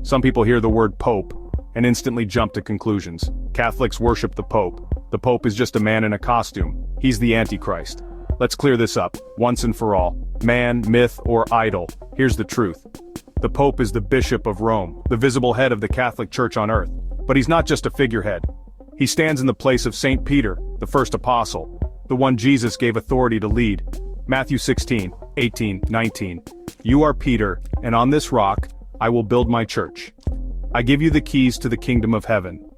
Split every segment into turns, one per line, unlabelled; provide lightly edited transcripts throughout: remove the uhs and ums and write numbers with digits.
Some people hear the word Pope and instantly jump to conclusions. Catholics worship the Pope. The Pope is just a man in a costume. He's the Antichrist. Let's clear this up, once and for all. Man, myth, or idol. Here's the truth. The Pope is the Bishop of Rome, the visible head of the Catholic Church on earth. But he's not just a figurehead. He stands in the place of St. Peter, the first apostle, the one Jesus gave authority to lead. Matthew 16, 18, 19. You are Peter, and on this rock, I will build my church. I give you the keys to the kingdom of heaven.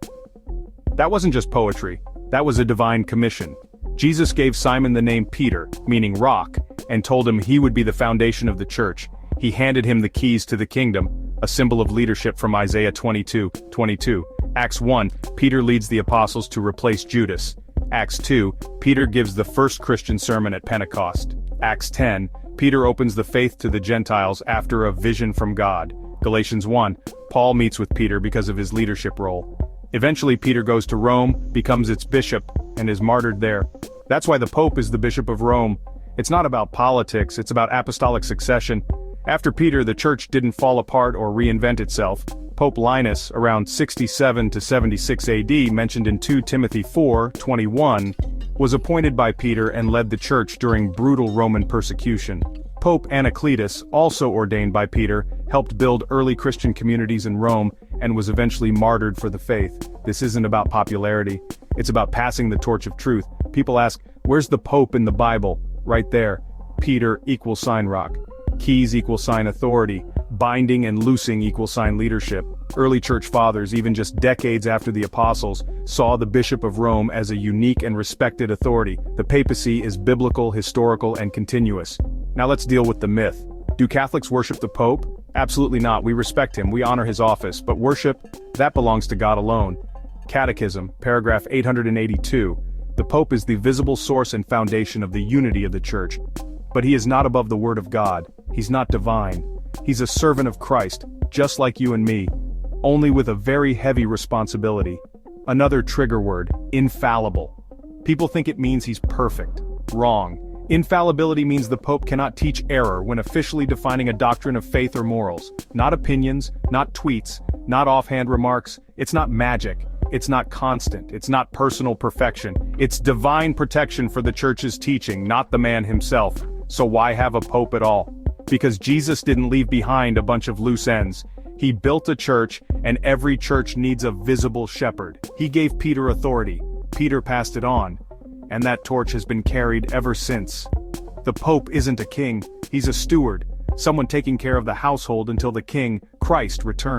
That wasn't just poetry, that was a divine commission. Jesus gave Simon the name Peter, meaning rock, and told him he would be the foundation of the church. He handed him the keys to the kingdom, a symbol of leadership from Isaiah 22:22. Acts 1, Peter leads the apostles to replace Judas. Acts 2, Peter gives the first Christian sermon at Pentecost. Acts 10, Peter opens the faith to the Gentiles after a vision from God. Galatians 1, Paul meets with Peter because of his leadership role. Eventually Peter goes to Rome, becomes its bishop, and is martyred there. That's why the Pope is the Bishop of Rome. It's not about politics, it's about apostolic succession. After Peter, the church didn't fall apart or reinvent itself. Pope Linus, around 67 to 76 AD, mentioned in 2 Timothy 4:21, was appointed by Peter and led the church during brutal Roman persecution. Pope Anacletus, also ordained by Peter, helped build early Christian communities in Rome and was eventually martyred for the faith. This isn't about popularity, it's about passing the torch of truth. People ask, where's the Pope in the Bible? Right there. Peter = rock. Keys = authority. Binding and loosing = leadership. Early church fathers, even just decades after the apostles, saw the Bishop of Rome as a unique and respected authority. The papacy is biblical, historical, and continuous. Now let's deal with the myth. Do Catholics worship the Pope? Absolutely not. We respect him, we honor his office, but worship, that belongs to God alone. Catechism, paragraph 882. The Pope is the visible source and foundation of the unity of the Church. But he is not above the Word of God. He's not divine. He's a servant of Christ, just like you and me, only with a very heavy responsibility. Another trigger word, infallible. People think it means he's perfect. Wrong. Infallibility means the Pope cannot teach error when officially defining a doctrine of faith or morals. Not opinions, not tweets, not offhand remarks. It's not magic. It's not constant. It's not personal perfection. It's divine protection for the Church's teaching, not the man himself. So why have a Pope at all? Because Jesus didn't leave behind a bunch of loose ends. He built a church, and every church needs a visible shepherd. He gave Peter authority. Peter passed it on. And that torch has been carried ever since. The Pope isn't a king, he's a steward, someone taking care of the household until the King, Christ, returns.